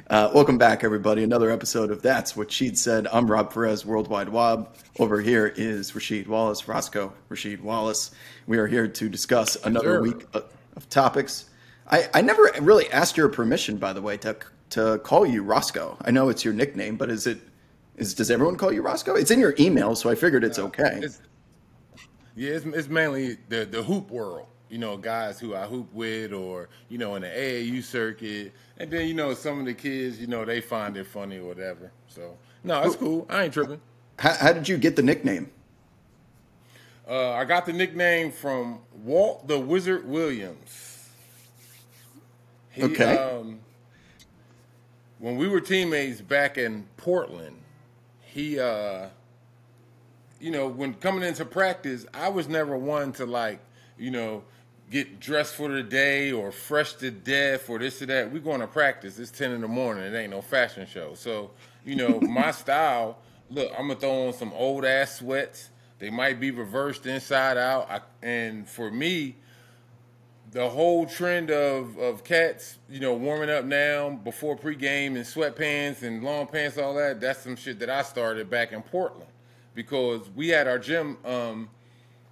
Welcome back, everybody. Another episode of That's What She'd Said. I'm Rob Perez, Worldwide Wob. Over here is Rasheed Wallace, Roscoe, Rasheed Wallace. We are here to discuss another week of topics. I never really asked your permission, by the way, to call you Roscoe. I know it's your nickname, but does everyone call you Roscoe? It's in your email, so I figured it's okay. It's mainly the hoop world. You know, guys who I hoop with, or, you know, in the AAU circuit. And then, you know, some of the kids, you know, they find it funny or whatever. So, no, it's cool. I ain't tripping. How did you get the nickname? I got the nickname from Walt the Wizard Williams. Okay. When we were teammates back in Portland, he, you know, when coming into practice, I was never one to, like, you know, get dressed for the day or fresh to death or this or that. We going to practice. It's 10 in the morning. It ain't no fashion show. So, you know, my style, look, I'm going to throw on some old-ass sweats. They might be reversed inside out. And for me, the whole trend of cats, you know, warming up now before pregame in sweatpants and long pants, all that, that's some shit that I started back in Portland. Because we had our gym,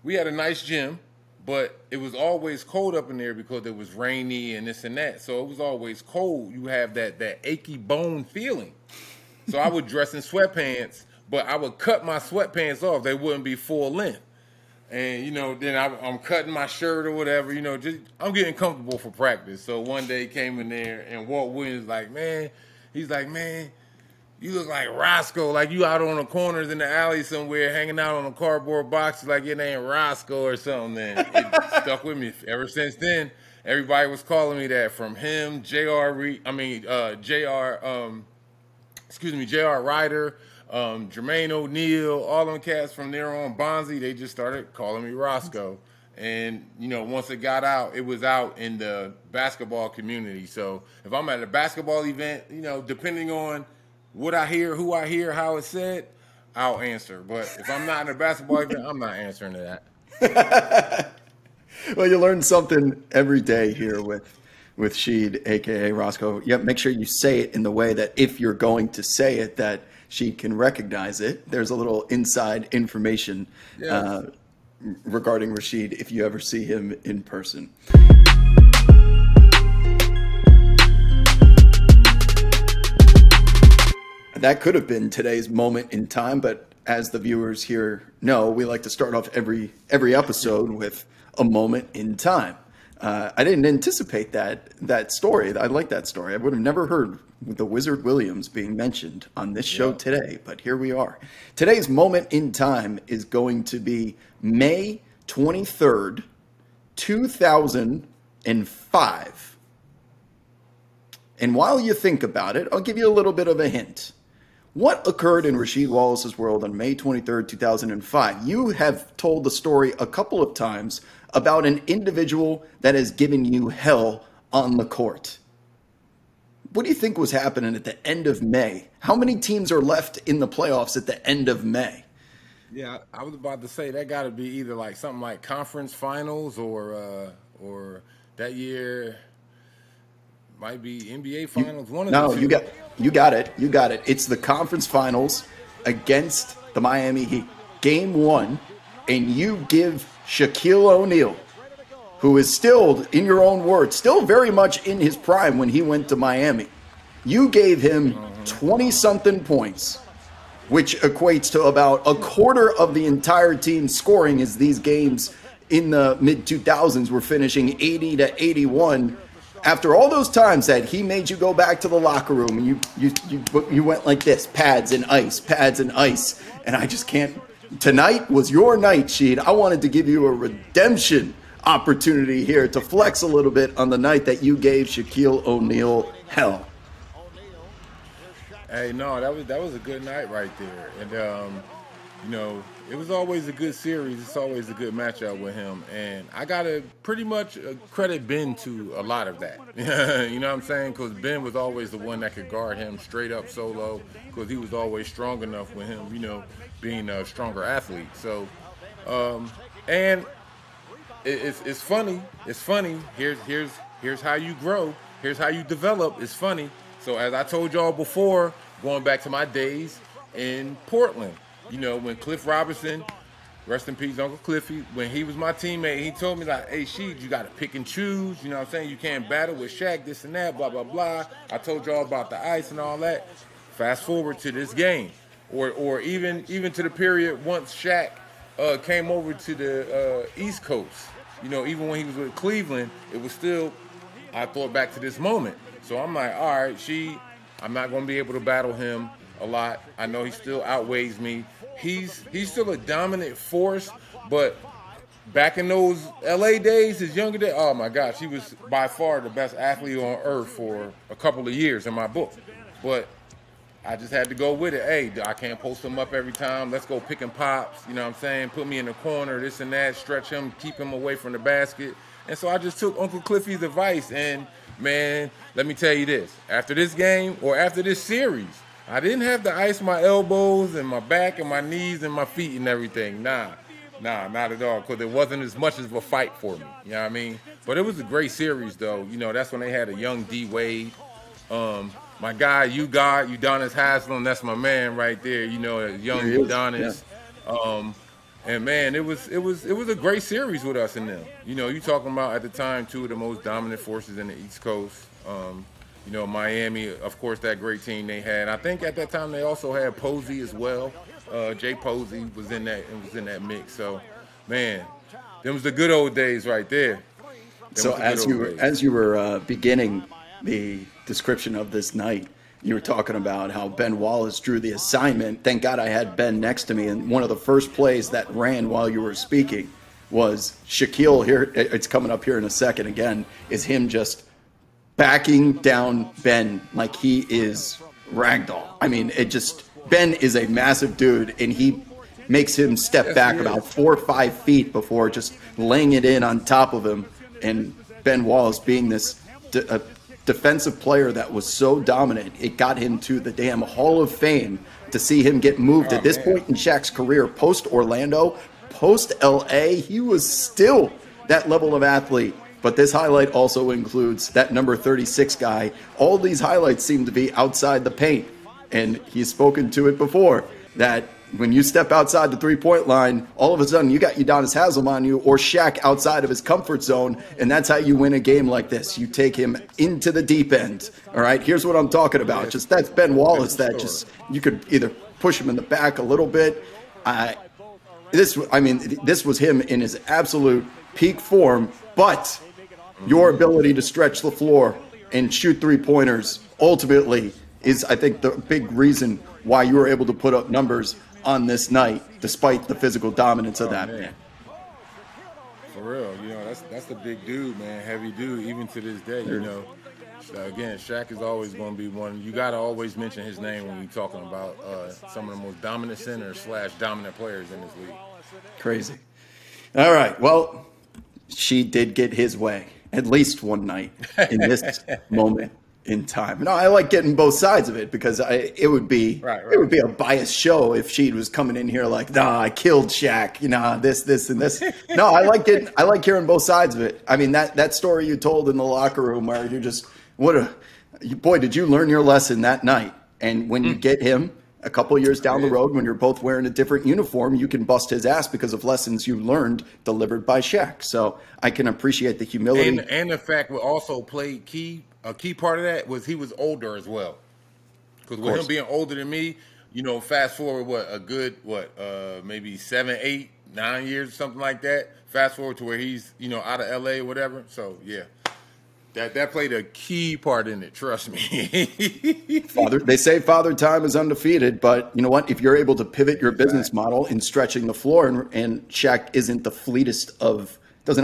we had a nice gym. But it was always cold up in there because it was rainy and this and that. So it was always cold. You have that achy bone feeling. So I would dress in sweatpants, but I would cut my sweatpants off. They wouldn't be full length. And, you know, then I'm cutting my shirt or whatever. You know, just I'm getting comfortable for practice. So one day came in there and Walt Williams he's like, man, you look like Roscoe, like you out on the corners in the alley somewhere hanging out on a cardboard box like your name Roscoe or something. And it stuck with me. Ever since then, everybody was calling me that, from him, J.R. Ryder, Jermaine O'Neal, all them cats from there on, Bonzi, they just started calling me Roscoe. And, you know, once it got out, it was out in the basketball community. So if I'm at a basketball event, you know, depending on what I hear, who I hear, how it's said, I'll answer. But if I'm not in a basketball event, I'm not answering to that. Well, you learn something every day here with Sheed, a.k.a. Roscoe. Yep, make sure you say it in the way that if you're going to say it, that Sheed can recognize it. There's a little inside information regarding Rasheed if you ever see him in person. That could have been today's moment in time, but as the viewers here know, we like to start off every episode with a moment in time. I didn't anticipate that story. I like that story. I would have never heard the Wizard Williams being mentioned on this show today, but here we are. Today's moment in time is going to be May 23rd, 2005. And while you think about it, I'll give you a little bit of a hint. What occurred in Rasheed Wallace's world on May 23rd, 2005? You have told the story a couple of times about an individual that has given you hell on the court. What do you think was happening at the end of May? How many teams are left in the playoffs at the end of May? Yeah, I was about to say that got to be either like something like conference finals or that year might be NBA finals. You got it. You got it. It's the conference finals against the Miami Heat. Game 1, and you give Shaquille O'Neal, who is still, in your own words, still very much in his prime when he went to Miami. You gave him 20-something points, which equates to about a quarter of the entire team scoring, as these games in the mid-2000s were finishing 80 to 81. After all those times that he made you go back to the locker room and you went like this, pads and ice, and I just can't. Tonight was your night, Sheed. I wanted to give you a redemption opportunity here to flex a little bit on the night that you gave Shaquille O'Neal hell. Hey, no, that was a good night right there, and you know, it was always a good series. It's always a good matchup with him, and I gotta pretty much credit Ben to a lot of that. You know what I'm saying? Because Ben was always the one that could guard him straight up solo, because he was always strong enough with him. You know, being a stronger athlete. So, and it's funny. It's funny. Here's how you grow. Here's how you develop. It's funny. So as I told y'all before, going back to my days in Portland, you know, when Cliff Robinson, rest in peace, Uncle Cliffy, when he was my teammate, he told me, like, hey, Sheed, you got to pick and choose. You know what I'm saying? You can't battle with Shaq, this and that, blah, blah, blah. I told y'all about the ice and all that. Fast forward to this game. Or even to the period once Shaq came over to the East Coast. You know, even when he was with Cleveland, it was still, I thought back to this moment. So I'm like, all right, I'm not going to be able to battle him a lot. I know he still outweighs me. He's still a dominant force, but back in those LA days, his younger days, oh my gosh, he was by far the best athlete on earth for a couple of years in my book. But I just had to go with it. Hey, I can't post him up every time. Let's go pick and pops. You know what I'm saying? Put me in the corner, this and that, stretch him, keep him away from the basket. And so I just took Uncle Cliffy's advice. And, man, let me tell you this. After this game or after this series, I didn't have to ice my elbows and my back and my knees and my feet and everything. Nah, not at all, because it wasn't as much of a fight for me. You know what I mean? But it was a great series, though. You know, that's when they had a young D. Wade. My guy, Udonis Haslam, that's my man right there. You know, young Udonis. Yeah. And man, it was a great series with us and them. You know, you talking about at the time two of the most dominant forces in the East Coast. You know, Miami, of course, that great team they had. I think at that time they also had Posey as well. Jay Posey was in that mix. So, man, them was the good old days right there. So as you were beginning the description of this night, you were talking about how Ben Wallace drew the assignment. Thank God I had Ben next to me, and one of the first plays that ran while you were speaking was Shaquille here. It's coming up here in a second again. Is him just backing down Ben like he is ragdoll. I mean, Ben is a massive dude, and he makes him step back about 4 or 5 feet before just laying it in on top of him. And Ben Wallace, being this defensive player that was so dominant, it got him to the damn Hall of Fame. To see him get moved at this point in Shaq's career, post Orlando, post LA, he was still that level of athlete. But this highlight also includes that number 36 guy. All these highlights seem to be outside the paint. And he's spoken to it before, that when you step outside the three-point line, all of a sudden you got Udonis Haslam on you or Shaq outside of his comfort zone, and that's how you win a game like this. You take him into the deep end. All right, here's what I'm talking about. Just that's Ben Wallace that just, you could either push him in the back a little bit. This was him in his absolute peak form, but your ability to stretch the floor and shoot three-pointers ultimately is, I think, the big reason why you were able to put up numbers on this night, despite the physical dominance of that man. For real, you know, that's the big dude, man, heavy dude, even to this day, you know. Again, Shaq is always going to be one. You got to always mention his name when you're talking about some of the most dominant centers / dominant players in this league. Crazy. All right, well, she did get his way at least one night in this moment in time. No, I like getting both sides of it, because it would be it would be a biased show if she was coming in here like, nah, I killed Shaq, you know, this and this. No, I like hearing both sides of it. I mean, that story you told in the locker room where you're just, boy, did you learn your lesson that night. And when you get him a couple of years down the road, when you're both wearing a different uniform, you can bust his ass because of lessons you learned delivered by Shaq. So I can appreciate the humility. And the fact we also played a key part of that was he was older as well. Because with him being older than me, you know, fast forward, maybe 7, 8, 9 years, something like that. Fast forward to where he's, you know, out of LA or whatever. So, yeah. That played a key part in it, trust me. They say Father Time is undefeated, but you know what? If you're able to pivot your business model in stretching the floor, and Shaq doesn't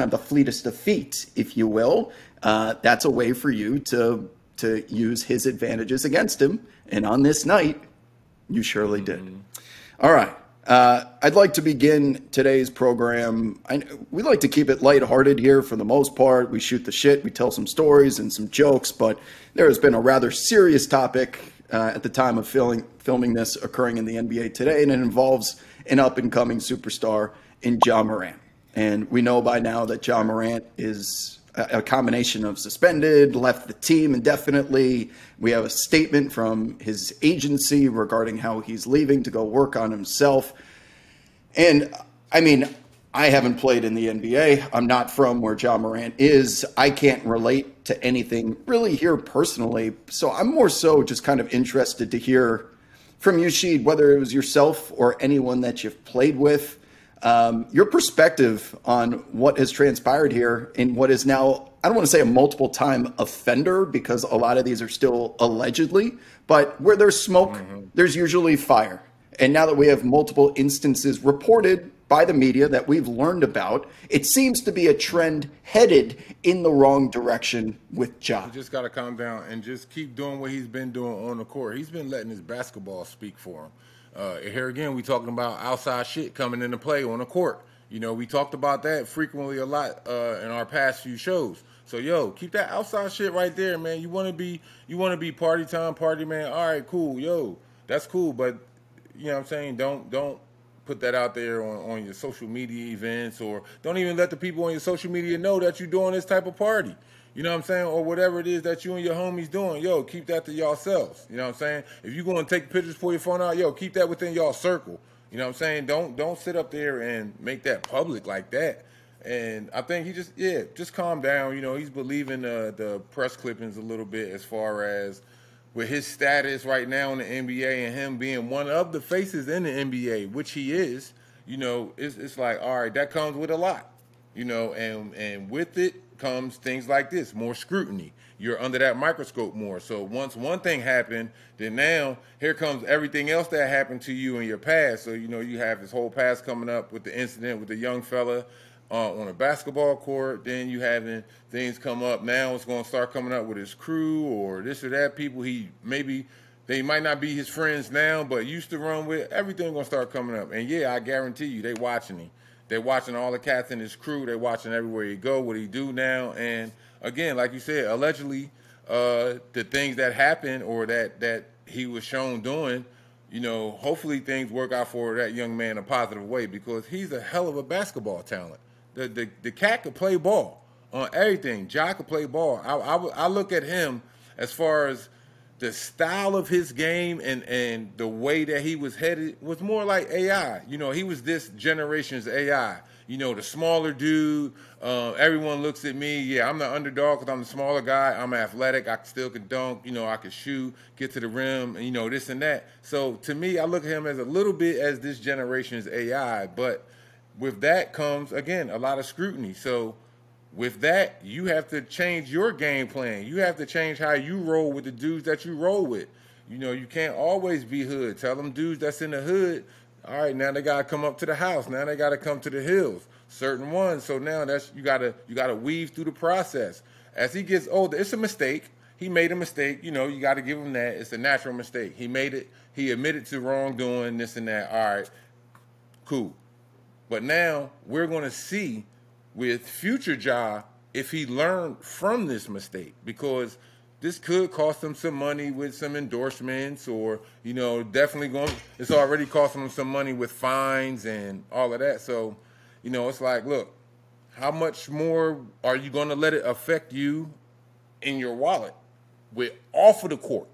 have the fleetest of feet, if you will, that's a way for you to use his advantages against him. And on this night, you surely did. All right. I'd like to begin today's program. We like to keep it lighthearted here for the most part. We shoot the shit, we tell some stories and some jokes, but there has been a rather serious topic at the time of filming this occurring in the NBA today, and it involves an up-and-coming superstar in Ja Morant. And we know by now that Ja Morant is a combination of suspended, left the team indefinitely. We have a statement from his agency regarding how he's leaving to go work on himself. And I mean, I haven't played in the NBA. I'm not from where Ja Morant is. I can't relate to anything really here personally. So I'm more so just kind of interested to hear from you, Sheed, whether it was yourself or anyone that you've played with, your perspective on what has transpired here in what is now, I don't want to say a multiple time offender because a lot of these are still allegedly, but where there's smoke, there's usually fire. And now that we have multiple instances reported by the media that we've learned about, it seems to be a trend headed in the wrong direction with Ja. He just got to calm down and just keep doing what he's been doing on the court. He's been letting his basketball speak for him. Here again, we talking about outside shit coming into play on the court. You know, we talked about that frequently a lot in our past few shows. So, yo, keep that outside shit right there, man. You want to be party time, party man. All right, cool, yo, that's cool, but you know what I'm saying? Don't put that out there on your social media events, or don't even let the people on your social media know that you're doing this type of party. You know what I'm saying? Or whatever it is that you and your homies doing. Yo, keep that to yourselves. You know what I'm saying? If you're going to take pictures for your phone out, yo, keep that within y'all circle. You know what I'm saying? Don't sit up there and make that public like that. And I think he just calm down. You know, he's believing the press clippings a little bit as far as with his status right now in the NBA and him being one of the faces in the NBA, which he is. You know, it's like, all right, that comes with a lot. You know, and with it comes things like this, more scrutiny. You're under that microscope more. So once one thing happened, then now here comes everything else that happened to you in your past. So, you know, you have this whole past coming up with the incident with the young fella on a basketball court. Then you having things come up now. It's going to start coming up with his crew or this or that. People they might not be his friends now, but used to run with. Everything going to start coming up. And, yeah, I guarantee you they watching him. They're watching all the cats in his crew. They're watching everywhere he go, what he do now. And, again, like you said, allegedly the things that happened or that he was shown doing, you know, hopefully things work out for that young man in a positive way because he's a hell of a basketball talent. The cat could play ball on everything. Ja could play ball. I look at him as far as the style of his game and the way that he was headed was more like AI. You know, he was this generation's AI. You know, the smaller dude. Everyone looks at me. Yeah, I'm the underdog because I'm the smaller guy. I'm athletic. I still can dunk. You know, I can shoot, get to the rim, and, you know, this and that. So to me, I look at him as a little bit as this generation's AI. But with that comes, again, a lot of scrutiny. So with that, you have to change your game plan. You have to change how you roll with the dudes that you roll with. You know, you can't always be hood. Tell them dudes that's in the hood, all right, now they got to come up to the house. Now they got to come to the hills, certain ones. So now you got to weave through the process. As he gets older, it's a mistake. He made a mistake. You know, you got to give him that. It's a natural mistake. He made it. He admitted to wrongdoing, this and that. All right, cool. But now we're going to see with future Ja if he learned from this mistake, because this could cost him some money with some endorsements or, you know, it's already costing him some money with fines and all of that. So, you know, it's like, look, how much more are you going to let it affect you in your wallet with off of the court?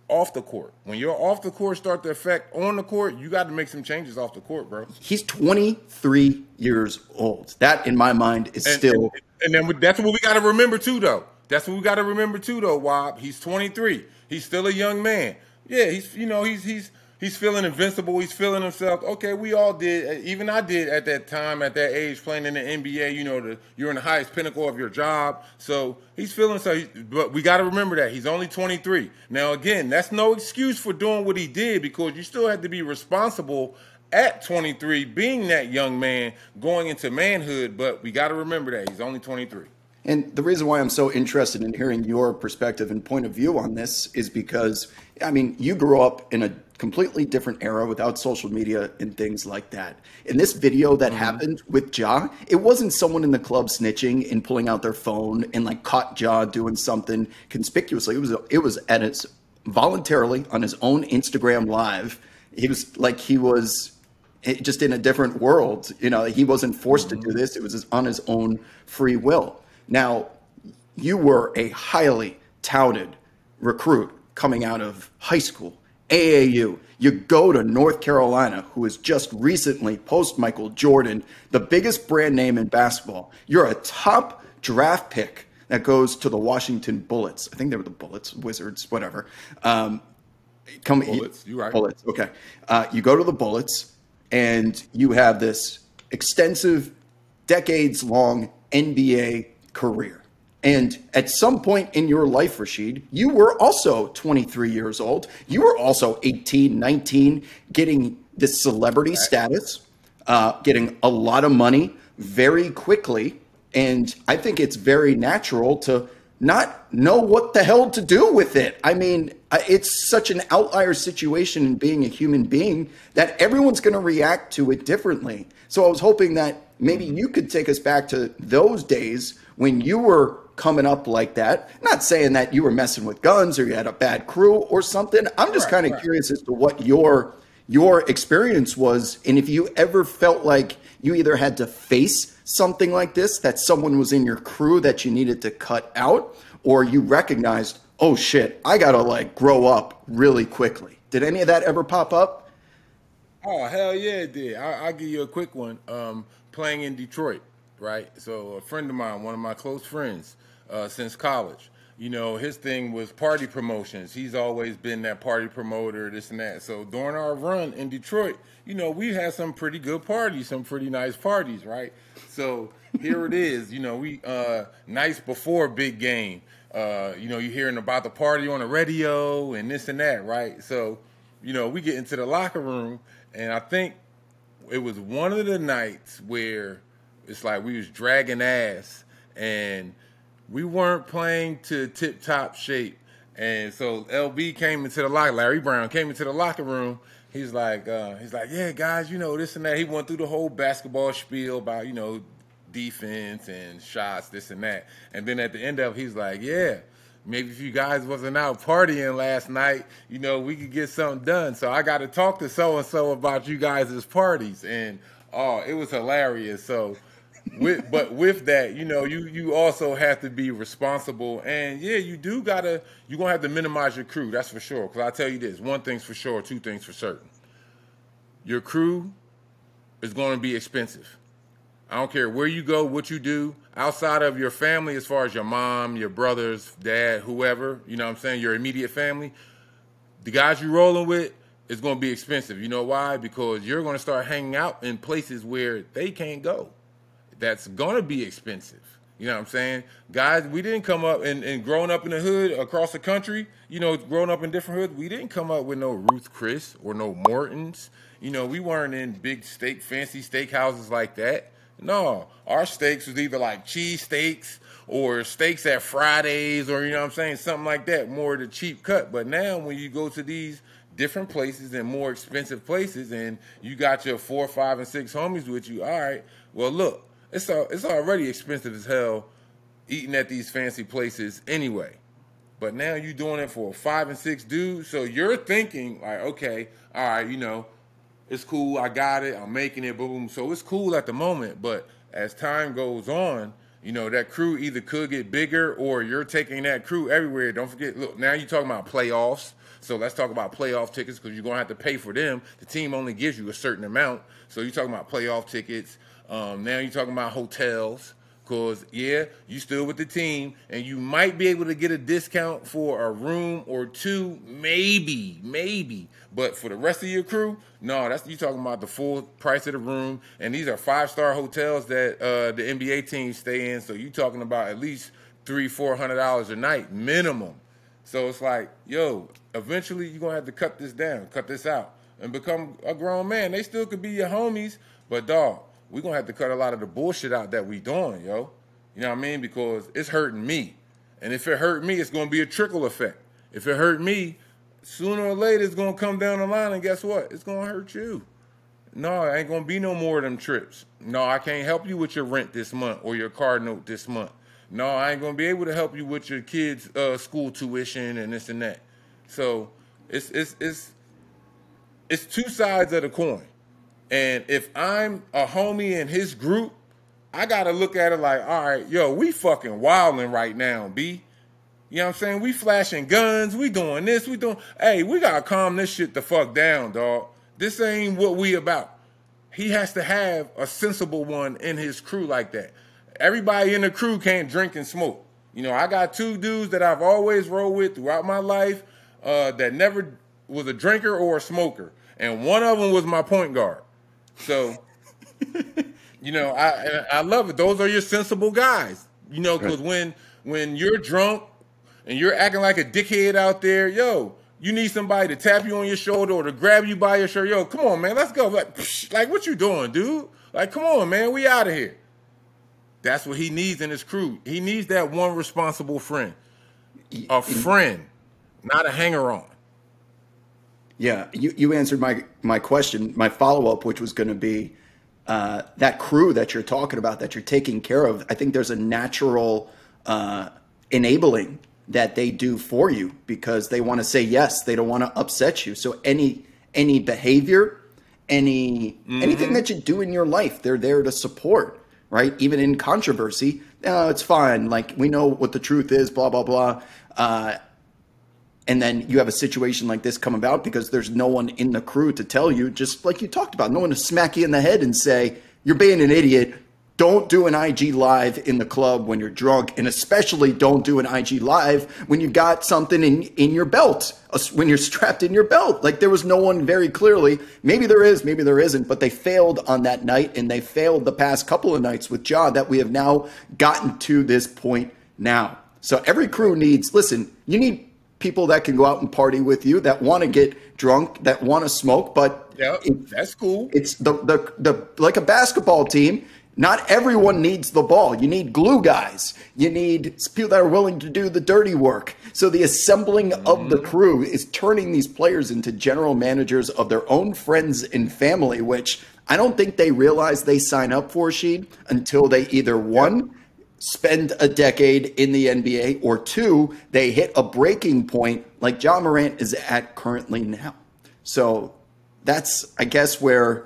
Off the court. When your off the court start to affect on the court, you got to make some changes off the court, bro. He's 23 years old. That, in my mind, is still. And then that's what we got to remember too, though. That's what we got to remember too, though. Wob, he's 23. He's still a young man. Yeah, he's feeling invincible. He's feeling himself. Okay, we all did. Even I did at that time, at that age, playing in the NBA. You know, you're in the highest pinnacle of your job. So he's feeling so. But we got to remember that he's only 23. Now, again, that's no excuse for doing what he did, because you still have to be responsible at 23, being that young man going into manhood. But we got to remember that he's only 23. And the reason why I'm so interested in hearing your perspective and point of view on this is because, I mean, you grew up in a completely different era without social media and things like that. In this video that happened with Ja, it wasn't someone in the club snitching and pulling out their phone and like caught Ja doing something conspicuously. It was at its voluntarily on his own Instagram live. He was just in a different world. You know, he wasn't forced to do this. It was on his own free will. Now, you were a highly touted recruit coming out of high school, AAU. You go to North Carolina, who is just recently, post Michael Jordan, the biggest brand name in basketball. You're a top draft pick that goes to the Washington Bullets. I think they were the Bullets, Wizards, whatever. Bullets, you're right. Bullets, okay. You go to the Bullets, and you have this extensive, decades-long NBA career. And at some point in your life, Rasheed, you were also 23 years old. You were also 18, 19, getting this celebrity status, getting a lot of money very quickly. And I think it's very natural to not know what the hell to do with it. I mean, it's such an outlier situation in being a human being that everyone's going to react to it differently. So I was hoping that maybe you could take us back to those days when you were coming up like that. Not saying that you were messing with guns or you had a bad crew or something. I'm just kind of curious as to what your experience was, and if you ever felt like you either had to face something like this, that someone was in your crew that you needed to cut out, or you recognized, oh shit, I gotta like grow up really quickly. Did any of that ever pop up? Oh, hell yeah, it did. I'll give you a quick one. Playing in Detroit, right? So a friend of mine, one of my close friends since college, you know, his thing was party promotions. He's always been that party promoter, this and that. So during our run in Detroit, you know, we had some pretty good parties, some pretty nice parties, right? So here it is, you know, we nights before big game, you know, you're hearing about the party on the radio and this and that, right? So, you know, we get into the locker room, and I think it was one of the nights where it's like we was dragging ass and we weren't playing to tip-top shape. And so LB came into the locker, Larry Brown came into the locker room. He's like, yeah, guys, you know, this and that. He went through the whole basketball spiel about, you know, defense and shots, this and that. And then at the end of it, he's like, yeah, maybe if you guys wasn't out partying last night, you know, we could get something done. So I got to talk to so-and-so about you guys' parties. And, oh, it was hilarious. So, but with that, you know, you also have to be responsible. And, yeah, you're going to have to minimize your crew, that's for sure. Because I'll tell you this, one thing's for sure, two things for certain. Your crew is going to be expensive. I don't care where you go, what you do, outside of your family, as far as your mom, your brothers, dad, whoever, you know what I'm saying, your immediate family, the guys you're rolling with is going to be expensive. You know why? Because you're going to start hanging out in places where they can't go. That's going to be expensive. You know what I'm saying? Guys, we didn't come up and growing up in the hood across the country, you know, growing up in different hoods, we didn't come up with no Ruth Chris or no Mortons. You know, we weren't in big fancy steakhouses like that. No, our steaks was either like cheese steaks or steaks at Fridays or, you know what I'm saying, something like that, more the cheap cut. But now when you go to these different places and more expensive places and you got your 4, 5, and 6 homies with you, all right, well, look, it's already expensive as hell eating at these fancy places anyway. But now you're doing it for 5 and 6 dudes, so you're thinking like, okay, all right, you know, it's cool, I got it, I'm making it, boom. So it's cool at the moment, but as time goes on, you know, that crew either could get bigger or you're taking that crew everywhere. Don't forget, look, now you're talking about playoffs. So let's talk about playoff tickets because you're going to have to pay for them. The team only gives you a certain amount. So you're talking about playoff tickets. Now you're talking about hotels. Because, yeah, you still with the team, and you might be able to get a discount for a room or two, maybe. But for the rest of your crew, no, you're talking about the full price of the room. And these are 5-star hotels that the NBA teams stay in. So you're talking about at least $300-400 a night minimum. So it's like, yo, eventually you're going to have to cut this down, cut this out, and become a grown man. They still could be your homies, but, dog, we're going to have to cut a lot of the bullshit out that we doing, yo. You know what I mean? Because it's hurting me. And if it hurt me, it's going to be a trickle effect. If it hurt me, sooner or later it's going to come down the line, and guess what? It's going to hurt you. No, it ain't going to be no more of them trips. No, I can't help you with your rent this month or your car note this month. No, I ain't going to be able to help you with your kids' school tuition and this and that. So it's two sides of the coin. And if I'm a homie in his group, I got to look at it like, all right, yo, we fucking wilding right now, B. You know what I'm saying? We flashing guns. We doing this. Hey, we got to calm this shit the fuck down, dog. This ain't what we about. He has to have a sensible one in his crew like that. Everybody in the crew can't drink and smoke. You know, I got 2 dudes that I've always rolled with throughout my life that never was a drinker or a smoker. And one of them was my point guard. So, you know, I love it. Those are your sensible guys. You know, because when you're drunk and you're acting like a dickhead out there, yo, you need somebody to tap you on your shoulder or to grab you by your shirt. Yo, come on, man, let's go. Like what you doing, dude? Like, come on, man, we out of here. That's what he needs in his crew. He needs that one responsible friend. A friend, not a hanger-on. Yeah, you answered my question, my follow-up, which was going to be that crew that you're talking about, that you're taking care of. I think there's a natural enabling that they do for you because they want to say yes. They don't want to upset you. So any behavior, anything that you do in your life, they're there to support, right? Even in controversy, no, it's fine. Like, we know what the truth is, blah, blah, blah. And then you have a situation like this come about because there's no one in the crew to tell you, just like you talked about, no one to smack you in the head and say, you're being an idiot. Don't do an IG live in the club when you're drunk, and especially don't do an IG live when you've got something in your belt, when you're strapped in your belt. Like, there was no one very clearly. Maybe there is, maybe there isn't, but they failed on that night, and they failed the past couple of nights with Ja that we have now gotten to this point now. So every crew needs, listen, you need people that can go out and party with you, that want to get drunk, that want to smoke, but that's cool. It's the like a basketball team. Not everyone needs the ball. You need glue guys. You need people that are willing to do the dirty work. So the assembling of the crew is turning these players into general managers of their own friends and family, which I don't think they realize they sign up for, Sheed, until they either, one, spend a decade in the NBA, or 2, they hit a breaking point like Ja Morant is at currently now. So that's, I guess, where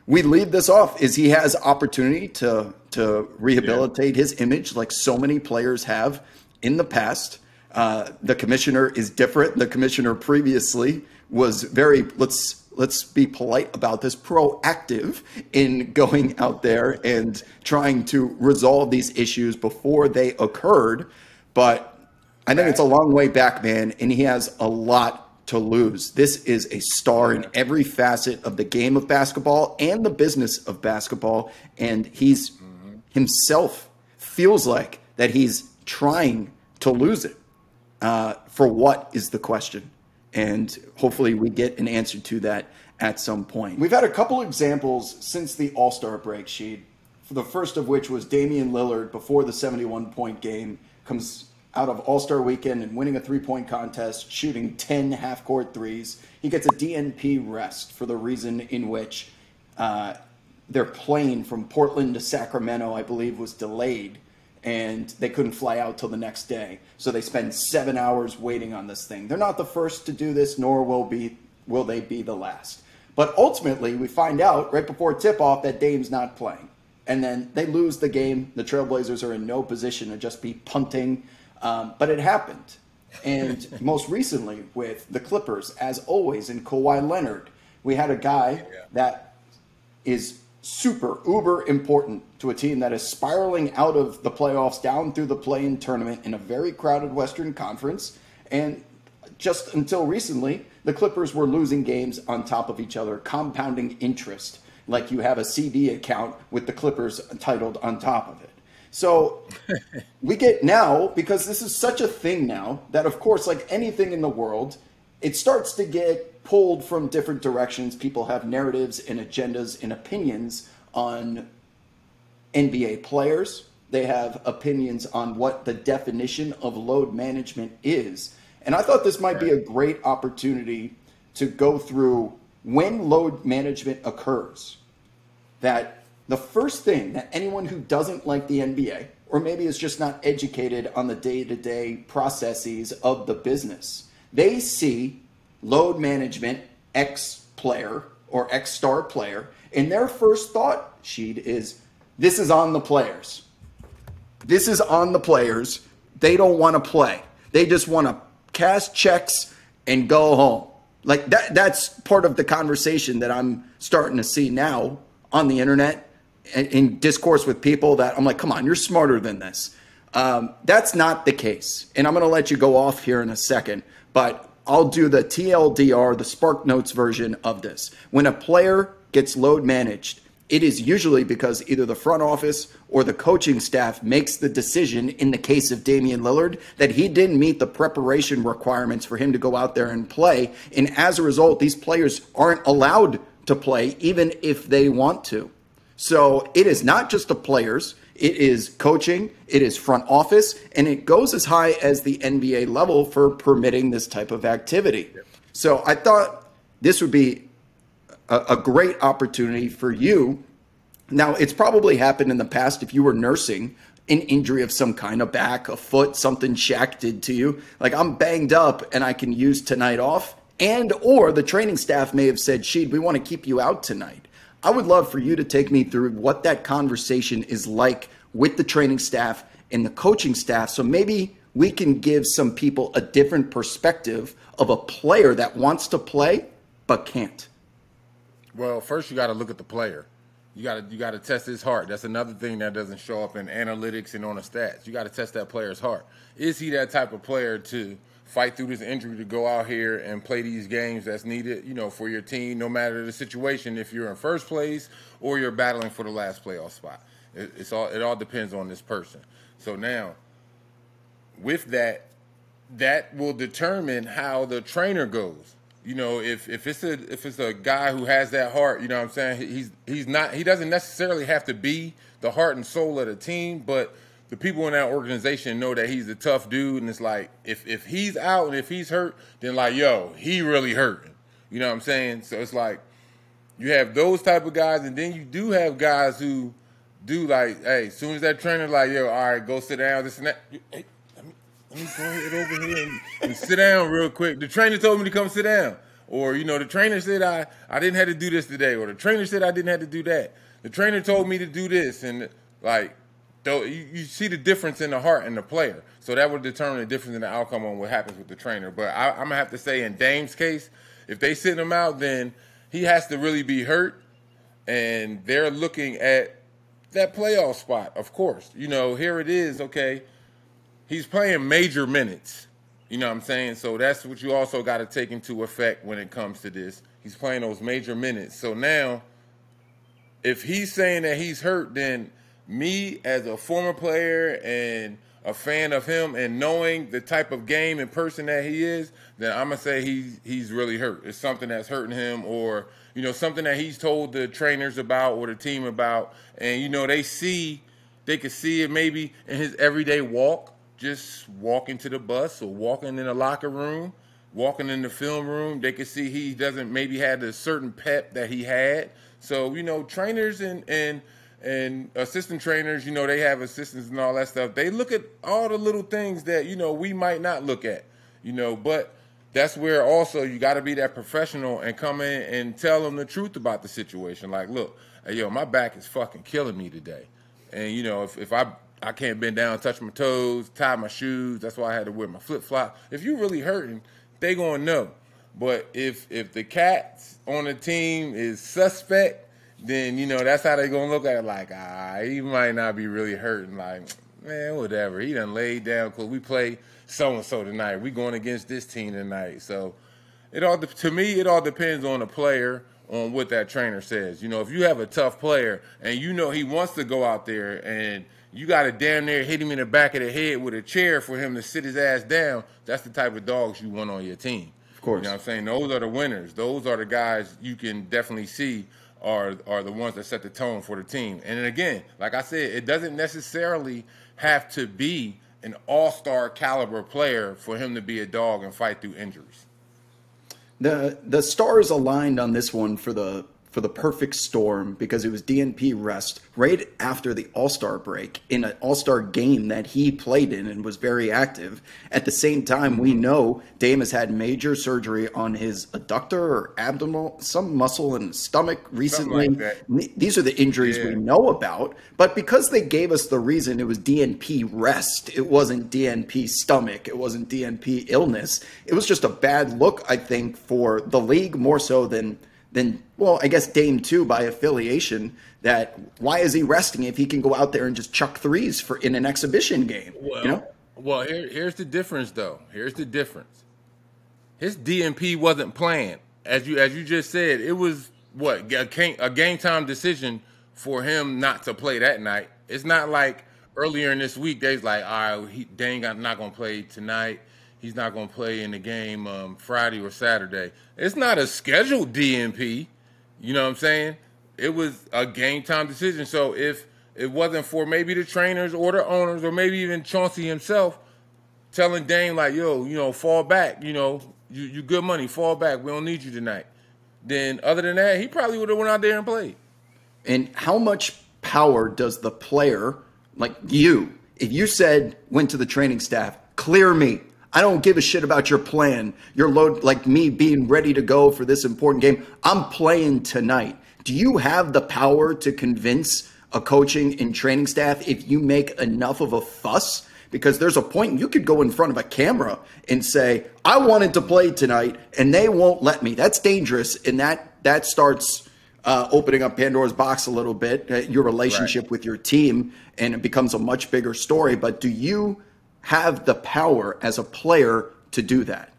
we leave this off, is he has opportunity to rehabilitate his image like so many players have in the past. The commissioner is different. The commissioner previously was very, let's be polite about this, proactive in going out there and trying to resolve these issues before they occurred. But I think it's a long way back, man, and he has a lot to lose. This is a star in every facet of the game of basketball and the business of basketball, and he's himself feels like that he's trying to lose it. For what is the question? And hopefully we get an answer to that at some point. We've had a couple examples since the All-Star break, Sheed. For the first of which was Damian Lillard before the 71-point game comes out of All-Star weekend and winning a 3-point contest, shooting 10 half-court threes. He gets a DNP rest for the reason in which their plane from Portland to Sacramento, I believe, was delayed, and they couldn't fly out till the next day. So they spend 7 hours waiting on this thing. They're not the first to do this, nor will they be the last. But ultimately, we find out right before tip-off that Dame's not playing. And then they lose the game. The Trailblazers are in no position to just be punting. But it happened. And most recently with the Clippers, as always, in Kawhi Leonard, we had a guy that is super, uber important to a team that is spiraling out of the playoffs down through the play-in tournament in a very crowded Western Conference. And just until recently, the Clippers were losing games on top of each other, compounding interest, like you have a CD account with the Clippers titled on top of it. So we get now, because this is such a thing now, that of course, like anything in the world, it starts to get pulled from different directions. People have narratives and agendas and opinions on NBA players. They have opinions on what the definition of load management is. And I thought this might be a great opportunity to go through when load management occurs. That the first thing that anyone who doesn't like the NBA, or maybe is just not educated on the day-to-day processes of the business, they see load management, X player or X star player, and their first thought sheet is, This is on the players. This is on the players. They don't want to play. They just want to cash checks and go home. Like that's part of the conversation that I'm starting to see now on the internet in discourse with people that I'm like, come on, you're smarter than this. That's not the case. And I'm going to let you go off here in a second, but I'll do the TLDR, the Spark Notes version of this. When a player gets load managed, it is usually because either the front office or the coaching staff makes the decision, in the case of Damian Lillard, that he didn't meet the preparation requirements for him to go out there and play. And as a result, these players aren't allowed to play even if they want to. So it is not just the players. It is coaching, it is front office, and it goes as high as the NBA level for permitting this type of activity. So I thought this would be a great opportunity for you. Now, it's probably happened in the past if you were nursing an injury of some kind, a back, a foot, something Shaq did to you. Like, I'm banged up and I can use tonight off. And or the training staff may have said, Sheed, we want to keep you out tonight. I would love for you to take me through what that conversation is like with the training staff and the coaching staff. So maybe we can give some people a different perspective of a player that wants to play but can't. Well, first you got to look at the player. You got to test his heart. That's another thing that doesn't show up in analytics and on the stats. You got to test that player's heart. Is he that type of player to fight through this injury, to go out here and play these games that's needed, for your team, no matter the situation, if you're in first place or you're battling for the last playoff spot? It all depends on this person. So now, with that will determine how the trainer goes. If it's a guy who has that heart, you know what I'm saying? He doesn't necessarily have to be the heart and soul of the team, but the people in that organization know that he's a tough dude, and it's like if he's out and if he's hurt, then like, yo, he really hurting. You know what I'm saying? So it's like you have those type of guys, and then you do have guys who do like, hey, as soon as that trainer like, yo, all right, go sit down, this and that. Hey, let me go ahead over here and sit down real quick. The trainer told me to come sit down. Or, the trainer said I didn't have to do this today. Or the trainer said I didn't have to do that. The trainer told me to do this. And, like, you see the difference in the heart and the player. So that would determine the difference in the outcome on what happens with the trainer. But I'm going to have to say in Dame's case, if they sit him out, then he has to really be hurt. And they're looking at that playoff spot, of course. Here it is, okay. He's playing major minutes, you know what I'm saying? So that's what you also got to take into effect when it comes to this. He's playing those major minutes. So now, if he's saying that he's hurt, then me as a former player and a fan of him and knowing the type of game and person that he is, then I'm going to say he's really hurt. It's something that's hurting him, or, something that he's told the trainers about or the team about. And, they could see it maybe in his everyday walk. Just walking to the bus or walking in the locker room, walking in the film room, they can see he doesn't maybe have a certain pep that he had. So, trainers and assistant trainers, they have assistants and all that stuff. They look at all the little things that, we might not look at, but that's where also you got to be that professional and come in and tell them the truth about the situation. Like, look, hey, yo, my back is fucking killing me today. And, if I can't bend down, touch my toes, tie my shoes. That's why I had to wear my flip-flop. If you're really hurting, they going to know. But if the cats on the team is suspect, then, that's how they going to look at it. Like, he might not be really hurting. Like, man, whatever. He done laid down because we play so-and-so tonight. We going against this team tonight. So, to me, it all depends on the player, on what that trainer says. If you have a tough player and he wants to go out there and you got to damn near hit him in the back of the head with a chair for him to sit his ass down, that's the type of dogs you want on your team. Of course. You know what I'm saying? Those are the winners. Those are the guys you can definitely see are the ones that set the tone for the team. And then again, like I said, it doesn't necessarily have to be an all-star caliber player for him to be a dog and fight through injuries. The stars aligned on this one for the for the perfect storm because it was DNP rest right after the All-Star break in an All-Star game that he played in and was very active. At the same time, we know Dame has had major surgery on his adductor or abdominal, some muscle in his stomach recently. Like these are the injuries we know about. But because they gave us the reason it was DNP rest, it wasn't DNP stomach, it wasn't DNP illness. It was just a bad look, I think, for the league more so than well, I guess Dame too by affiliation. That why is he resting if he can go out there and just chuck threes in an exhibition game? Well, here's the difference though. Here's the difference. His DNP wasn't planned, as you just said. It was a game time decision for him not to play that night. It's not like earlier in this week they's like, all right, Dame not going to play tonight. He's not going to play in the game Friday or Saturday. It's not a scheduled DNP. You know what I'm saying? It was a game time decision. So if it wasn't for maybe the trainers or the owners or maybe even Chauncey himself telling Dame like, yo, fall back. You good money. Fall back. We don't need you tonight. Then other than that, he probably would have went out there and played. And how much power does the player, like you, if you went to the training staff, clear me. I don't give a shit about your plan. Your load, like me being ready to go for this important game. I'm playing tonight. Do you have the power to convince a coaching and training staff if you make enough of a fuss? Because there's a point you could go in front of a camera and say, I wanted to play tonight and they won't let me. That's dangerous. And that starts opening up Pandora's box a little bit, your relationship with your team, and it becomes a much bigger story. But do you have the power as a player to do that?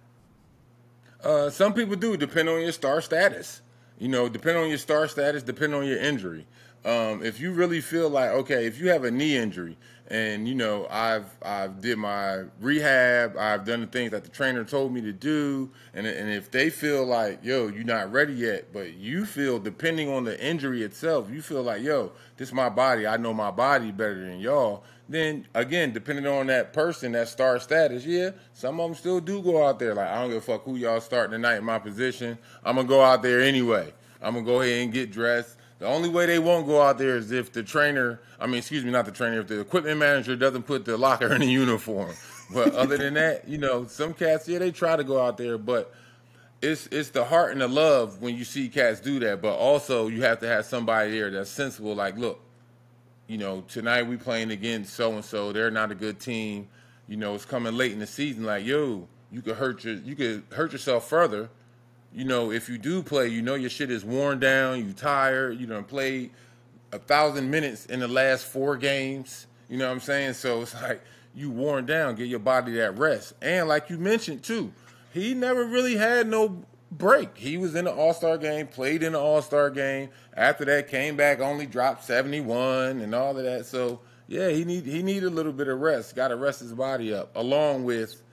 Some people do, depending on your star status. Depending on your star status, depending on your injury. If you really feel like, okay, if you have a knee injury and, I've did my rehab, I've done the things that the trainer told me to do, and if they feel like, you're not ready yet, but you feel, depending on the injury itself, you feel like, this is my body, I know my body better than y'all, then, again, depending on that person, that star status, some of them still do go out there like, I don't give a fuck who y'all starting tonight in my position. I'm going to go out there anyway. I'm going to go ahead and get dressed. The only way they won't go out there is if the trainer, not the trainer, if the equipment manager doesn't put the locker in the uniform. But other than that, some cats, they try to go out there, but it's the heart and the love when you see cats do that. But also you have to have somebody there that's sensible, like, look, tonight we playing against so-and-so. They're not a good team. It's coming late in the season. Like, you could hurt yourself further. If you do play, your shit is worn down. You tired. You done played 1,000 minutes in the last 4 games. You know what I'm saying? So it's like you worn down. Get your body that rest. And like you mentioned too, he never really had no break. He was in the All-Star game, played in the All-Star game. After that, came back, only dropped 71 and all of that. So he need a little bit of rest. Got to rest his body up, along with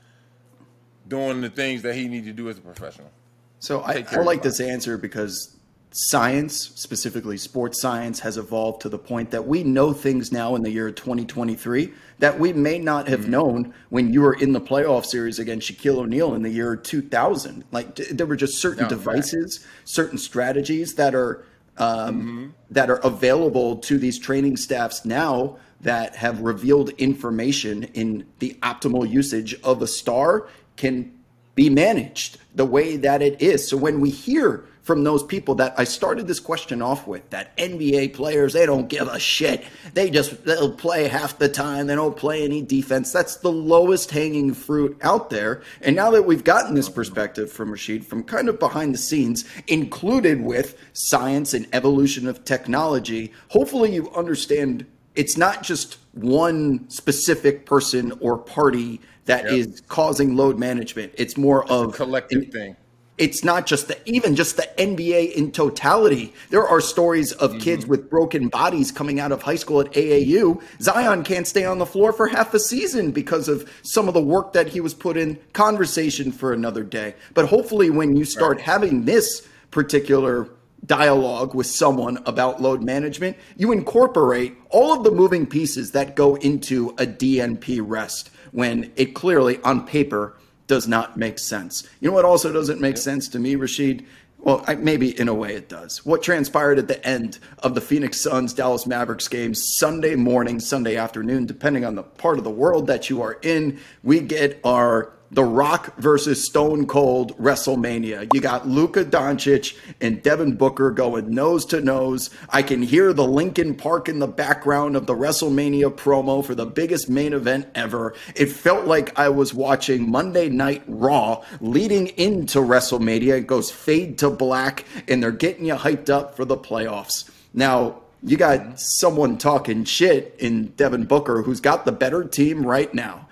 doing the things that he need to do as a professional. So I like this answer because science, specifically sports science, has evolved to the point that we know things now in the year 2023 that we may not have known when you were in the playoff series against Shaquille O'Neal in the year 2000. Like there were just certain devices, certain strategies that are available to these training staffs now that have revealed information in the optimal usage of a star can be managed the way that it is. So when we hear from those people that I started this question off with, that NBA players, they don't give a shit. They'll play half the time. They don't play any defense. That's the lowest hanging fruit out there. And now that we've gotten this perspective from Rasheed, from kind of behind the scenes, included with science and evolution of technology, hopefully you understand it's not just one specific person or party that is causing load management. It's more of a collective thing. It's not just even just the NBA in totality. There are stories of kids with broken bodies coming out of high school at AAU. Zion can't stay on the floor for half a season because of some of the work that he was put in. Conversation for another day. But hopefully when you start having this particular dialogue with someone about load management, you incorporate all of the moving pieces that go into a DNP rest when it clearly on paper does not make sense. You know what also doesn't make sense to me, Rasheed? Well, maybe in a way it does. What transpired at the end of the Phoenix Suns Dallas Mavericks game Sunday morning, Sunday afternoon, depending on the part of the world that you are in, we get our The Rock versus Stone Cold WrestleMania. You got Luka Doncic and Devin Booker going nose to nose. I can hear the Linkin Park in the background of the WrestleMania promo for the biggest main event ever. It felt like I was watching Monday Night Raw leading into WrestleMania. It goes fade to black, and they're getting you hyped up for the playoffs. Now, you got someone talking shit in Devin Booker who's got the better team right now,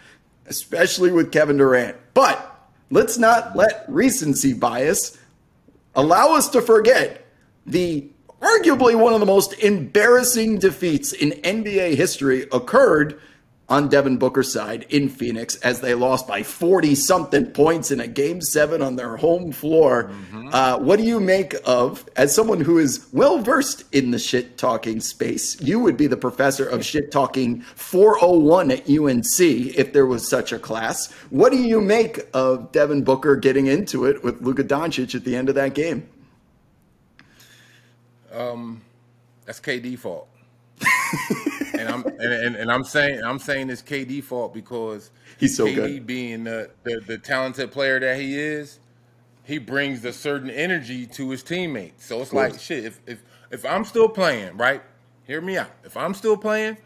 especially with Kevin Durant. But let's not let recency bias allow us to forget the arguably one of the most embarrassing defeats in NBA history occurred on Devin Booker's side in Phoenix as they lost by 40-something points in a Game 7 on their home floor. What do you make of, as someone who is well-versed in the shit-talking space, you would be the professor of shit-talking 401 at UNC if there was such a class. What do you make of Devin Booker getting into it with Luka Doncic at the end of that game? That's KD fault. and I'm saying it's KD fault because he's so KD good. Being the talented player that he is, he brings a certain energy to his teammates. So it's like shit. If I'm still playing, right? Hear me out. If I'm still playing,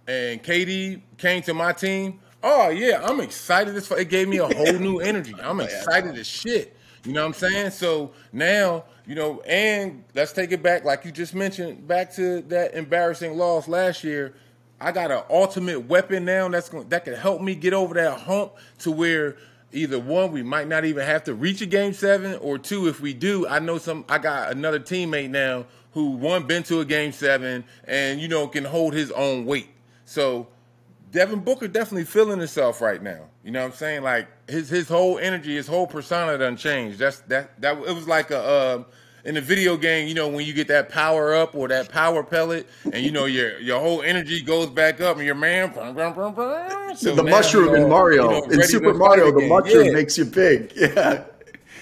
and KD came to my team, oh yeah, I'm excited. It gave me a whole new energy. I'm excited as shit. You know what I'm saying? So now, you know, and let's take it back, like you just mentioned, back to that embarrassing loss last year. I got an ultimate weapon now that can help me get over that hump to where either one, we might not even have to reach a Game 7, or two, if we do, I got another teammate now who been to a Game 7 and, you know, can hold his own weight. So Devin Booker definitely feeling himself right now. You know what I'm saying? Like his whole energy, his whole persona done changed. It was like in the video game, you know, when you get that power up or that power pellet, and you know your whole energy goes back up, and your man. So the mushroom in Mario, in Super Mario, the mushroom makes you big. Yeah.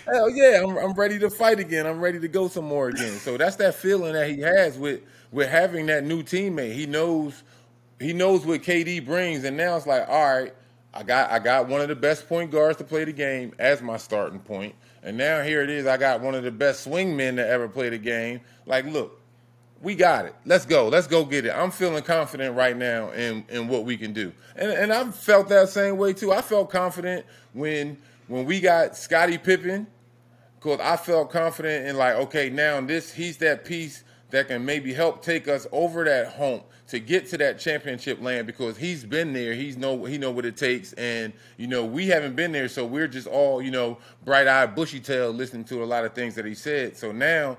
Hell yeah, I'm ready to fight again. I'm ready to go some more again. So that's that feeling that he has with having that new teammate. He knows what KD brings, and now it's like, all right, I got one of the best point guards to play the game as my starting point, and now here it is. I got one of the best swing men to ever play the game. Like, look, we got it. Let's go get it. I'm feeling confident right now in what we can do, and I've felt that same way too. I felt confident when we got Scottie Pippen, because I felt confident in, like, okay, now he's that piece that can maybe help take us over that hump to get to that championship land, because he's been there. He know what it takes. And, you know, we haven't been there, so we're just all, you know, bright-eyed, bushy-tailed listening to a lot of things that he said. So now,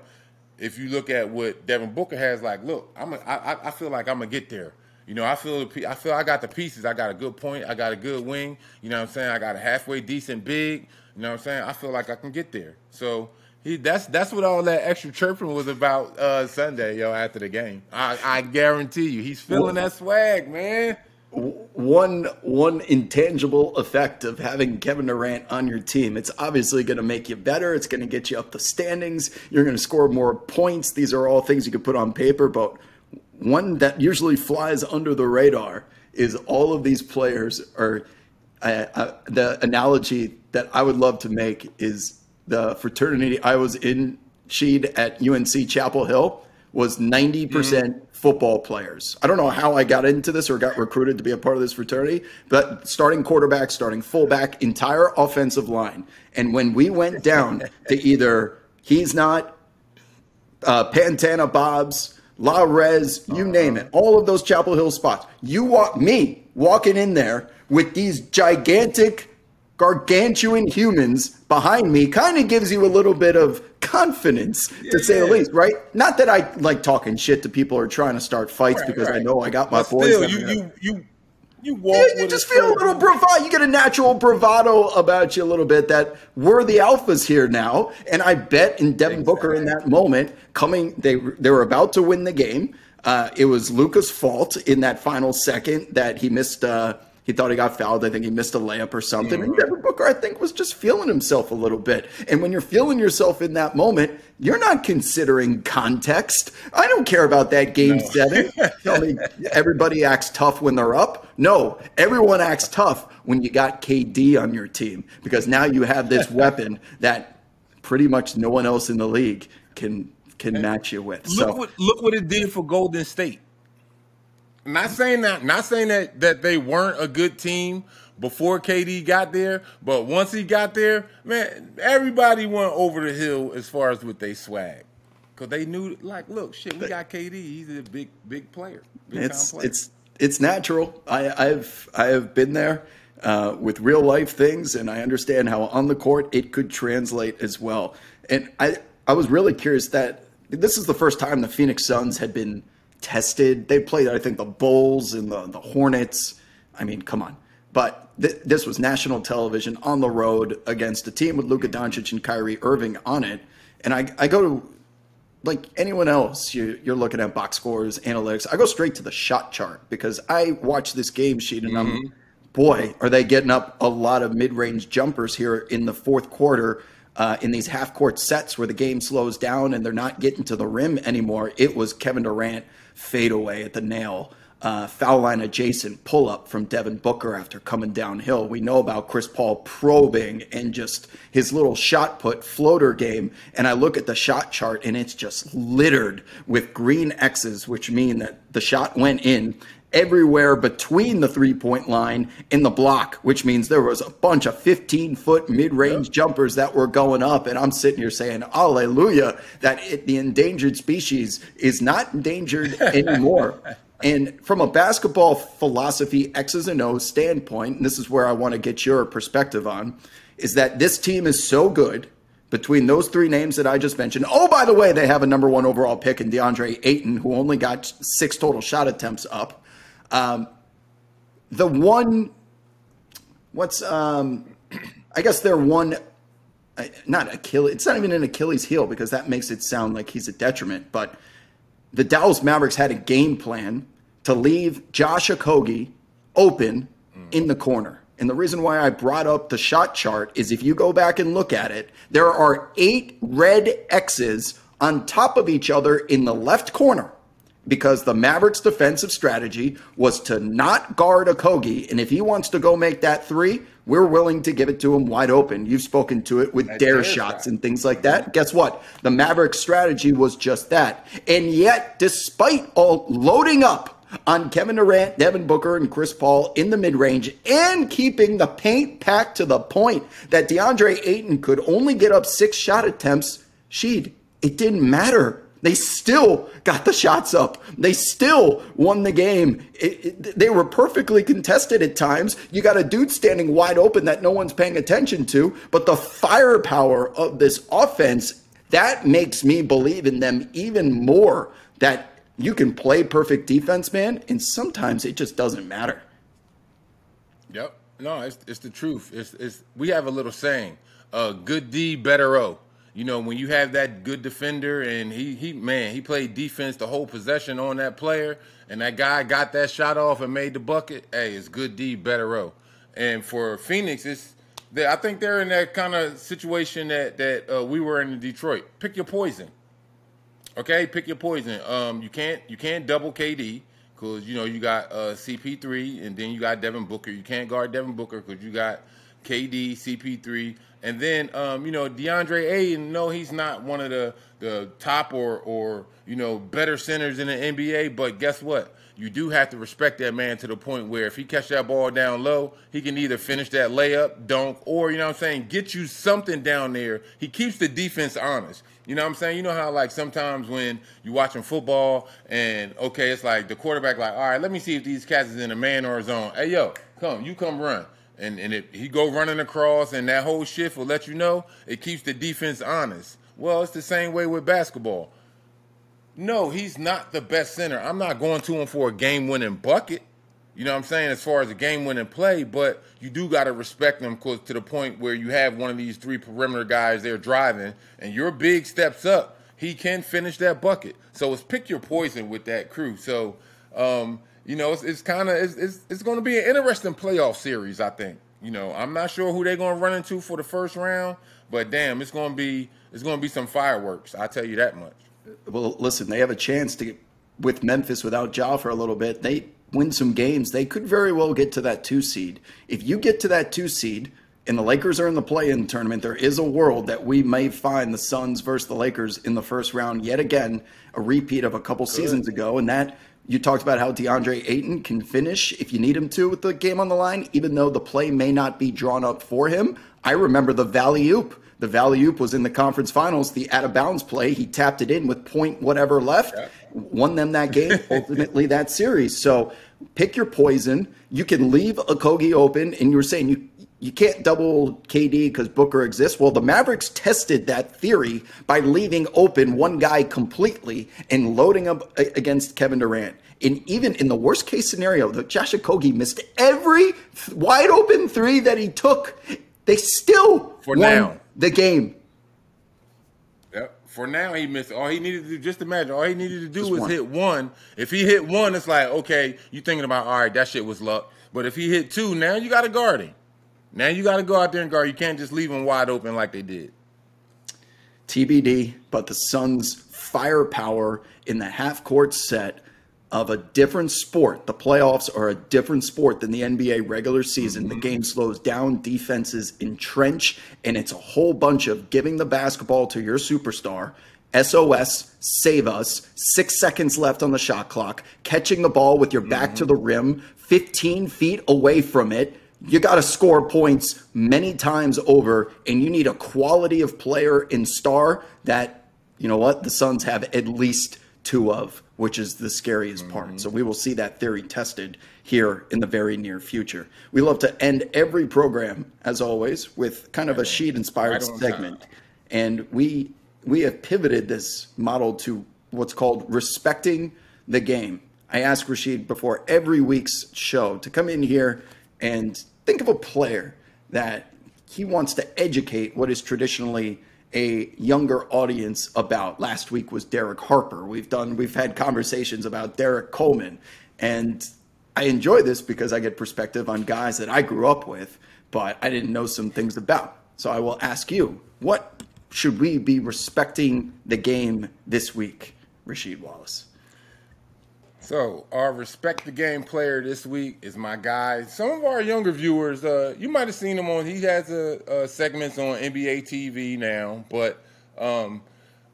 if you look at what Devin Booker has, like, look, I feel like I'm going to get there. You know, I feel I got the pieces. I got a good point. I got a good wing. You know what I'm saying? I got a halfway decent big. You know what I'm saying? I feel like I can get there. So that's what all that extra chirping was about Sunday, after the game. I guarantee you, he's feeling that swag, man. One intangible effect of having Kevin Durant on your team, it's obviously going to make you better. It's going to get you up the standings. You're going to score more points. These are all things you could put on paper, but one that usually flies under the radar is all of these players are the analogy that I would love to make is the fraternity I was in, Sheed, at UNC Chapel Hill, was 90% football players. I don't know how I got into this or got recruited to be a part of this fraternity, but starting quarterback, starting fullback, entire offensive line. And when we went down to either He's Not, Pantana Bob's, La Rez, you name it, all of those Chapel Hill spots, walking in there with these gigantic, gargantuan humans behind me kind of gives you a little bit of confidence, to say the least, right? Not that I like talking shit to people or trying to start fights, because I know I got my boys. Still, you walk. You just feel a little bravado. You get a natural bravado about you a little bit that we're the alphas here now. And I bet in Devin Booker in that moment, they were about to win the game. It was Luka's fault in that final second that he missed. He thought he got fouled. I think he missed a layup or something. And Devin Booker, I think, was just feeling himself a little bit. And when you're feeling yourself in that moment, you're not considering context. I don't care about that game 7. Tell me everybody acts tough when they're up. No, everyone acts tough when you got KD on your team, because now you have this weapon that pretty much no one else in the league can match you with. Look what it did for Golden State. Not saying that they weren't a good team before KD got there, but once he got there, man, everybody went over the hill as far as with they swag, because they knew, like, look, shit, we got KD. He's a big player, big time player. It's natural. I have been there with real life things, and I understand how on the court it could translate as well. And I was really curious that this is the first time the Phoenix Suns had been tested. They played, I think, the Bulls and the Hornets. I mean, come on. But this was national television on the road against a team with Luka Doncic and Kyrie Irving on it. And I go to, like anyone else, you're looking at box scores, analytics. I go straight to the shot chart, because I watch this game sheet and boy, are they getting up a lot of mid-range jumpers here in the fourth quarter. In these half-court sets where the game slows down and they're not getting to the rim anymore. It was Kevin Durant fadeaway at the nail, foul line adjacent pull-up from Devin Booker after coming downhill. We know about Chris Paul probing and just his little shot put floater game. And I look at the shot chart and it's just littered with green X's, which mean that the shot went in everywhere between the three-point line and the block, which means there was a bunch of 15-foot mid-range jumpers that were going up. And I'm sitting here saying, hallelujah, that the endangered species is not endangered anymore. And from a basketball philosophy, X's and O's standpoint, and this is where I want to get your perspective on, is that this team is so good between those three names that I just mentioned. Oh, by the way, they have a number 1 overall pick in DeAndre Ayton, who only got 6 total shot attempts up. I guess they're one, not Achilles. It's not even an Achilles heel, because that makes it sound like he's a detriment. But the Dallas Mavericks had a game plan to leave Josh Okogie open in the corner. And the reason why I brought up the shot chart is, if you go back and look at it, there are 8 red X's on top of each other in the left corner, because the Mavericks' defensive strategy was to not guard Okogie. And if he wants to go make that 3, we're willing to give it to him wide open. You've spoken to it with dare shots and things like that. Guess what? The Mavericks' strategy was just that. And yet, despite all loading up on Kevin Durant, Devin Booker, and Chris Paul in the mid-range, and keeping the paint packed to the point that DeAndre Ayton could only get up 6 shot attempts, it didn't matter. They still got the shots up. They still won the game. They were perfectly contested at times. You got a dude standing wide open that no one's paying attention to. But the firepower of this offense, that makes me believe in them even more, that you can play perfect defense, man, and sometimes it just doesn't matter. Yep. No, it's the truth. We have a little saying, good D, better O. You know, when you have that good defender and he played defense the whole possession on that player, and that guy got that shot off and made the bucket, hey, it's good D, better O. And for Phoenix, I think they're in that kind of situation that we were in Detroit. Pick your poison. Okay, pick your poison. You can't double KD, because you got CP3, and then you got Devin Booker. You can't guard Devin Booker because you got KD, CP3, and then DeAndre Ayton. No, he's not one of the top or better centers in the NBA. But guess what? You do have to respect that man to the point where if he catch that ball down low, he can either finish that layup, dunk, or get you something down there. He keeps the defense honest. You know what I'm saying? You know how, like, sometimes when you're watching football and, okay, it's like the quarterback, like, all right, let me see if these cats is in a man or a zone. Hey, yo, come run. And if he go running across, and that whole shift will let you know, it keeps the defense honest. Well, it's the same way with basketball. No, he's not the best center. I'm not going to him for a game-winning bucket. You know what I'm saying, as far as a game-winning play, but you do got to respect them, to the point where you have one of these 3 perimeter guys there driving, and your big steps up, he can finish that bucket. So it's pick your poison with that crew. So, it's kind of it's going to be an interesting playoff series. I think. I'm not sure who they're going to run into for the first round, but damn, it's going to be some fireworks. I tell you that much. Well, listen, they have a chance to get with Memphis without Ja for a little bit. They win some games. They could very well get to that 2 seed. If you get to that 2 seed and the Lakers are in the play-in tournament, there is a world that we may find the Suns versus the Lakers in the first round yet again, a repeat of a couple seasons ago. And that you talked about how DeAndre Ayton can finish if you need him to with the game on the line, even though the play may not be drawn up for him. I remember the Valley-oop. The Valley-oop was in the conference finals, the out-of-bounds play. He tapped it in with point whatever left, won them that game, ultimately that series. So pick your poison. You can leave Okogie open, and you were saying you can't double KD because Booker exists. Well, the Mavericks tested that theory by leaving open one guy completely and loading up against Kevin Durant. And even in the worst case scenario, Josh Okogie missed every wide open three that he took. They still won the game. Yep. For now, he missed. All he needed to do, just imagine, all he needed to do was hit one. If he hit one, it's like, okay, you thinking about, all right, that shit was luck. But if he hit two, now you got to guard him. Now you got to go out there and guard. You can't just leave him wide open like they did. TBD, but the Suns' firepower in the half-court set of a different sport. The playoffs are a different sport than the NBA regular season. The game slows down, defenses entrench, and it's a whole bunch of giving the basketball to your superstar, SOS, save us, 6 seconds left on the shot clock, catching the ball with your back to the rim, 15 feet away from it. You got to score points many times over, and you need a quality of player and star that, you know what, the Suns have at least 2 of, which is the scariest part. So we will see that theory tested here in the very near future. We love to end every program, as always, with kind of a sheet-inspired segment. And we have pivoted this model to what's called respecting the game. I ask Rasheed before every week's show to come in here and think of a player that he wants to educate what is traditionally a younger audience about. Last week was Derek Harper. We've had conversations about Derek Coleman, and I enjoy this because I get perspective on guys that I grew up with, but I didn't know some things about. So I will ask you, what should we be respecting the game this week, Rasheed Wallace? So our respect the game player this week is my guy. Some of our younger viewers, you might have seen him on. He has segments on NBA TV now. But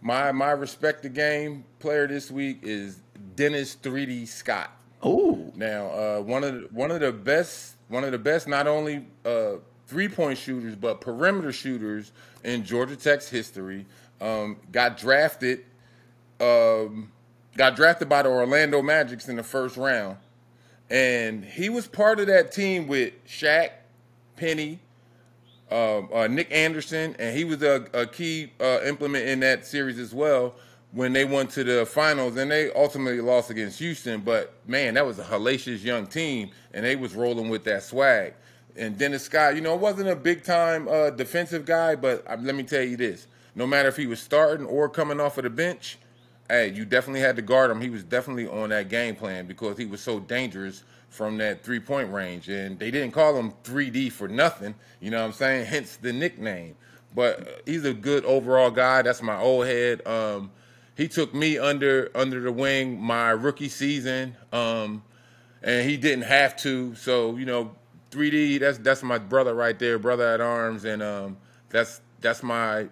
my respect the game player this week is Dennis 3D Scott. Oh, now one of the best not only 3-point shooters but perimeter shooters in Georgia Tech's history. Got drafted by the Orlando Magic in the first round. And he was part of that team with Shaq, Penny, Nick Anderson, and he was a key implement in that series as well when they went to the finals. And they ultimately lost against Houston. But, man, that was a hellacious young team, and they was rolling with that swag. And Dennis Scott, wasn't a big-time defensive guy, but let me tell you this. No matter if he was starting or coming off of the bench, hey, you definitely had to guard him. He was definitely on that game plan because he was so dangerous from that 3-point range. And they didn't call him 3D for nothing, you know what I'm saying? Hence the nickname. But he's a good overall guy. That's my old head. He took me under the wing my rookie season, and he didn't have to. So, 3D, that's my brother right there, brother at arms. And that's my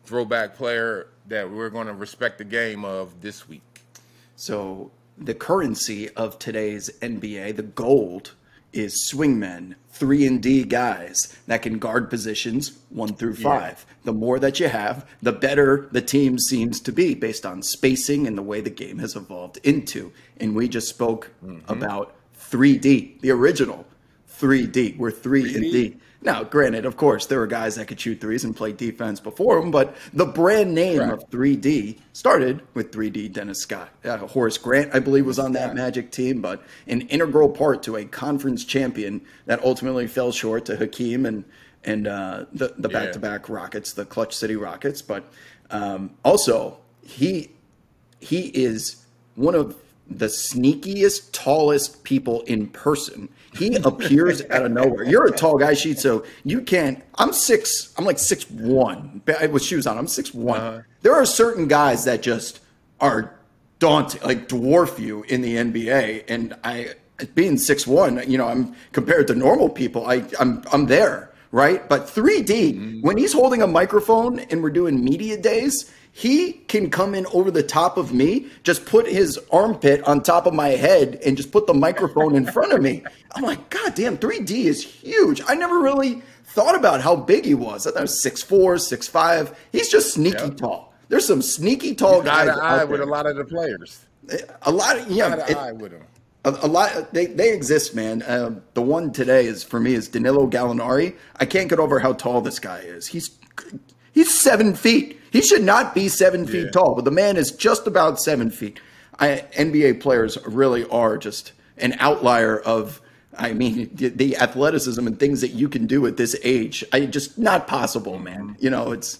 throwback player that we're going to respect the game of this week. So the currency of today's NBA, the gold, is swingmen, 3-and-D guys that can guard positions 1 through 5. Yeah. The more that you have, the better the team seems to be based on spacing and the way the game has evolved into. And we just spoke about 3D, the original 3D. We're 3-and-D. Now, granted, of course, there were guys that could shoot threes and play defense before him, but the brand name of 3D started with 3D Dennis Scott. Horace Grant, I believe, was on that Magic team, but an integral part to a conference champion that ultimately fell short to Hakeem and the back-to-back Rockets, the Clutch City Rockets. But also, he is one of the sneakiest, tallest people in person. He appears out of nowhere. You're a tall guy, Sheet, so you can't. I'm like 6'1" with shoes on. I'm 6'1". There are certain guys that just are daunting, like dwarf you in the NBA. And being 6'1", I'm compared to normal people. I'm there, right? But 3D, when he's holding a microphone and we're doing media days, he can come in over the top of me, just put his armpit on top of my head and just put the microphone in front of me. I'm like, God damn, 3D is huge. I never really thought about how big he was. I thought he was 6'4", 6'5". He's just sneaky tall. There's some sneaky tall guys out there. With a lot of the players. A lot of, yeah. Eye with them. A lot. They exist, man. The one today is Danilo Gallinari. I can't get over how tall this guy is. He's 7 feet. He should not be 7 feet tall, but the man is just about 7 feet. NBA players really are just an outlier of, the athleticism and things that you can do at this age. Just not possible, man. It's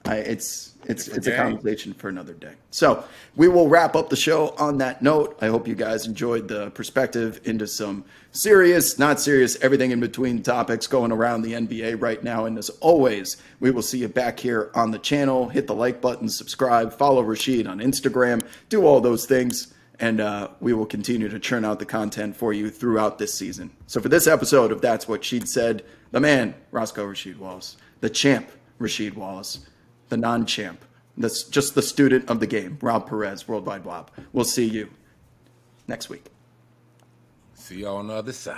a conversation for another day. So we will wrap up the show on that note. I hope you guys enjoyed the perspective into some serious, not serious, everything in between topics going around the NBA right now. And as always, we will see you back here on the channel. Hit the like button, subscribe, follow Rasheed on Instagram, do all those things. And we will continue to churn out the content for you throughout this season. So for this episode of That's What Sheed Said, the man, Roscoe Rasheed Wallace, the champ, Rasheed Wallace, the non-champ, that's just the student of the game, Rob Perez, Worldwide Wob. We'll see you next week. See you on the other side.